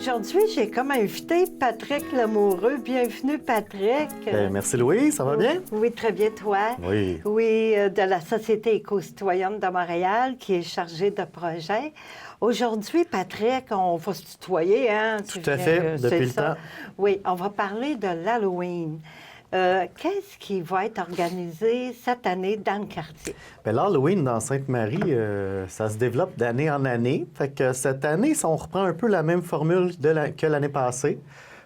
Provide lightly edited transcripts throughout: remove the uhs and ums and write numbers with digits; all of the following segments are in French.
Aujourd'hui, j'ai comme invité Patrick Lamoureux. Bienvenue, Patrick. Merci, Louis. Ça va bien? Oui, très bien, toi. Oui. Oui, de la Société éco-citoyenne de Montréal, qui est chargée de projet. Aujourd'hui, Patrick, on va se tutoyer, hein? Tout à fait, depuis le temps. Oui, on va parler de l'Halloween. Qu'est-ce qui va être organisé cette année dans le quartier? Bien, l'Halloween dans Sainte-Marie, ça se développe d'année en année. Fait que cette année, on reprend un peu la même formule que l'année passée.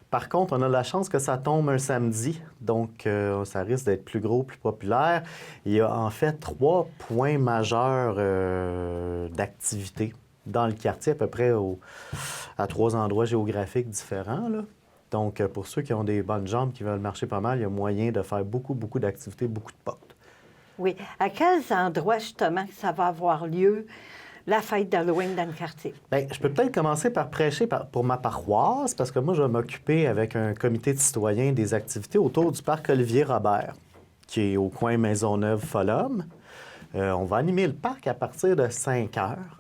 Par contre, on a la chance que ça tombe un samedi, donc ça risque d'être plus gros, plus populaire. Il y a en fait 3 points majeurs d'activité dans le quartier, à peu près à 3 endroits géographiques différents, là. Donc, pour ceux qui ont des bonnes jambes, qui veulent marcher pas mal, il y a moyen de faire beaucoup d'activités, beaucoup de portes. Oui. À quels endroits, justement, ça va avoir lieu, la fête d'Halloween dans le quartier? Bien, je peux peut-être commencer par prêcher pour ma paroisse, parce que moi, je vais m'occuper avec un comité de citoyens des activités autour du parc Olivier-Robert, qui est au coin Maisonneuve-Folhomme. On va animer le parc à partir de 5 heures.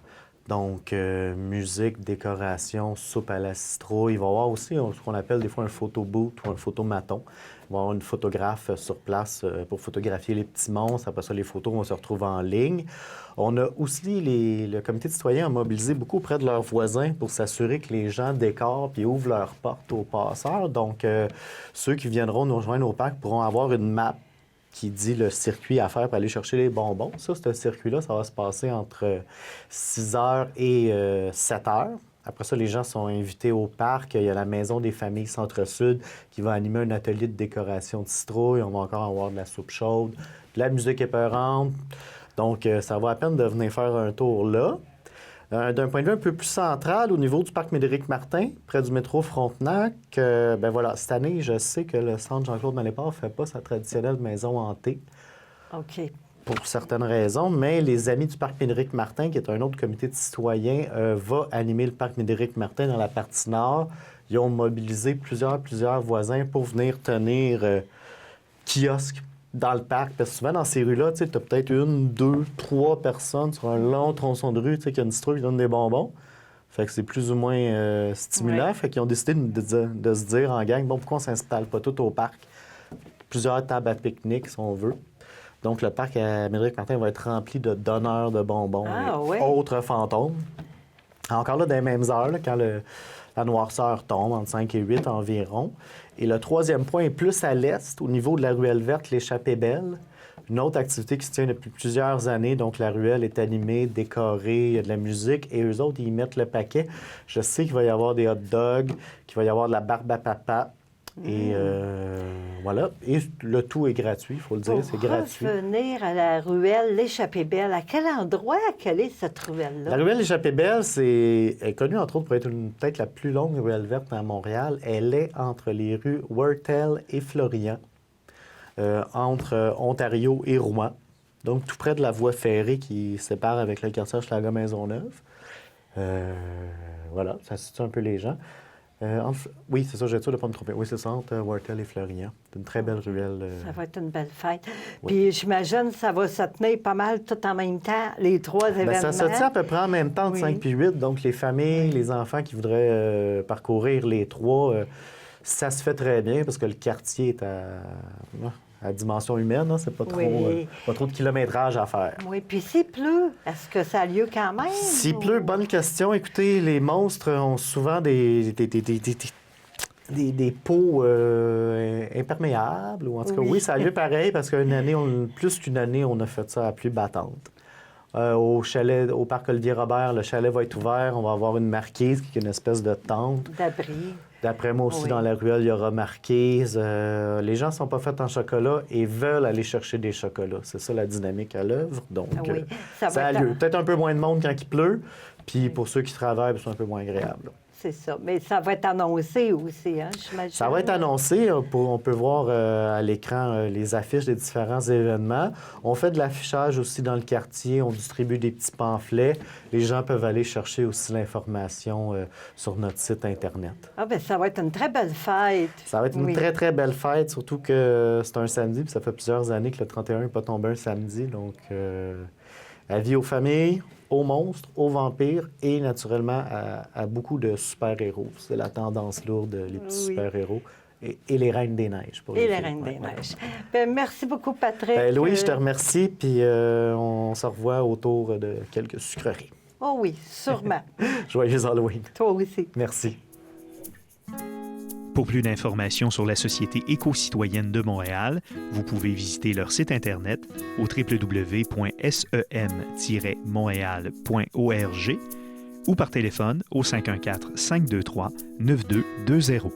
Donc, musique, décoration, soupe à la citrouille. Il va y avoir aussi ce qu'on appelle des fois un photo booth ou un photomaton. Il va y avoir une photographe sur place pour photographier les petits monstres. Après ça, les photos vont se retrouver en ligne. On a aussi, le comité de citoyens a mobilisé beaucoup auprès de leurs voisins pour s'assurer que les gens décorent et ouvrent leurs portes aux passeurs. Donc, ceux qui viendront nous rejoindre au parc pourront avoir une map qui dit le circuit à faire pour aller chercher les bonbons. Ça, ce circuit-là, ça va se passer entre 6 heures et 7 heures. Après ça, les gens sont invités au parc. Il y a la Maison des familles Centre-Sud qui va animer un atelier de décoration de citrouille. On va encore avoir de la soupe chaude, de la musique épeurante. Donc, ça vaut la peine de venir faire un tour là. D'un point de vue un peu plus central, au niveau du parc Médéric-Martin, près du métro Frontenac, ben voilà, cette année, je sais que le centre Jean-Claude Malépart ne fait pas sa traditionnelle maison hantée. OK. Pour certaines raisons, mais les Amis du parc Médéric-Martin, qui est un autre comité de citoyens, va animer le parc Médéric-Martin dans la partie nord. Ils ont mobilisé plusieurs voisins pour venir tenir kiosque dans le parc, parce que souvent, dans ces rues-là, tu as peut-être 1, 2, 3 personnes sur un long tronçon de rue, qui a une citrouille qui donne des bonbons. Fait que c'est plus ou moins stimulant. Ouais. Fait qu'ils ont décidé de se dire en gang, bon, pourquoi on ne s'installe pas tout au parc? Plusieurs tables à pique-nique, si on veut. Donc, le parc à Médéric-Martin va être rempli de donneurs de bonbons et autres fantômes. Encore là, dans les mêmes heures, là, quand la noirceur tombe, entre 5 et 8 environ. Et le 3e point est plus à l'est, au niveau de la ruelle verte, l'échappée belle. Une autre activité qui se tient depuis plusieurs années. Donc, la ruelle est animée, décorée, il y a de la musique. Et eux autres, ils mettent le paquet. Je sais qu'il va y avoir des hot dogs, qu'il va y avoir de la barbe à papa. Et voilà. Et le tout est gratuit, il faut le dire, c'est gratuit. Pour revenir à la ruelle L'Échappée belle, à quel endroit, quelle est cette ruelle-là? La ruelle L'Échappée belle, est connue entre autres pour être peut-être la plus longue ruelle verte à Montréal. Elle est entre les rues Wortel et Florian, entre Ontario et Rouen. Donc, tout près de la voie ferrée qui sépare avec le quartier Hochelaga-Maisonneuve. Voilà, ça situe un peu les gens. Oui, c'est ça, j'ai sûr de ne pas me tromper. Oui, c'est ça, entre Wortel et Florian. C'est une très belle ruelle. Ça va être une belle fête. Oui. Puis j'imagine que ça va se tenir pas mal tout en même temps, les 3 événements. Bien, ça se tient à peu près en même temps, de Oui. 5 puis 8. Donc, les familles, les enfants qui voudraient parcourir les 3, ça se fait très bien parce que le quartier est à dimension humaine. Hein, c'est pas trop de kilométrage à faire. Oui, puis s'il pleut, est-ce que ça a lieu quand même? S'il pleut, bonne question. Écoutez, les monstres ont souvent des pots imperméables. Ou en tout cas, oui, ça a lieu pareil parce qu'une année, plus qu'une année, on a fait ça à pluie battante. Au chalet, au parc Olivier-Robert, le chalet va être ouvert. On va avoir une marquise qui est une espèce de tente. D'abri. D'après moi aussi, dans la ruelle, il y aura marquise. Les gens ne sont pas faits en chocolat et veulent aller chercher des chocolats. C'est ça la dynamique à l'œuvre. Donc, ça a lieu. Peut-être un peu moins de monde quand il pleut. Puis pour ceux qui travaillent, c'est un peu moins agréable. C'est ça. Mais ça va être annoncé aussi, hein, j'imagine. Ça va être annoncé. On peut voir à l'écran les affiches des différents événements. On fait de l'affichage aussi dans le quartier. On distribue des petits pamphlets. Les gens peuvent aller chercher aussi l'information sur notre site Internet. Ah bien, ça va être une très belle fête. Ça va être une très, très belle fête, surtout que c'est un samedi, puis ça fait plusieurs années que le 31 n'est pas tombé un samedi. Donc, Elle vit aux familles, aux monstres, aux vampires et naturellement à beaucoup de super-héros. C'est la tendance lourde, les petits Oui. super-héros. Et les Reines des Neiges. Pour Et les filles. Reines des Ouais. Neiges. Ben, merci beaucoup, Patrick. Louis, je te remercie, puis on se revoit autour de quelques sucreries. Oh oui, sûrement. Joyeux Halloween. Toi aussi. Merci. Pour plus d'informations sur la Société éco-citoyenne de Montréal, vous pouvez visiter leur site Internet au www.sem-montréal.org ou par téléphone au 514-523-9220.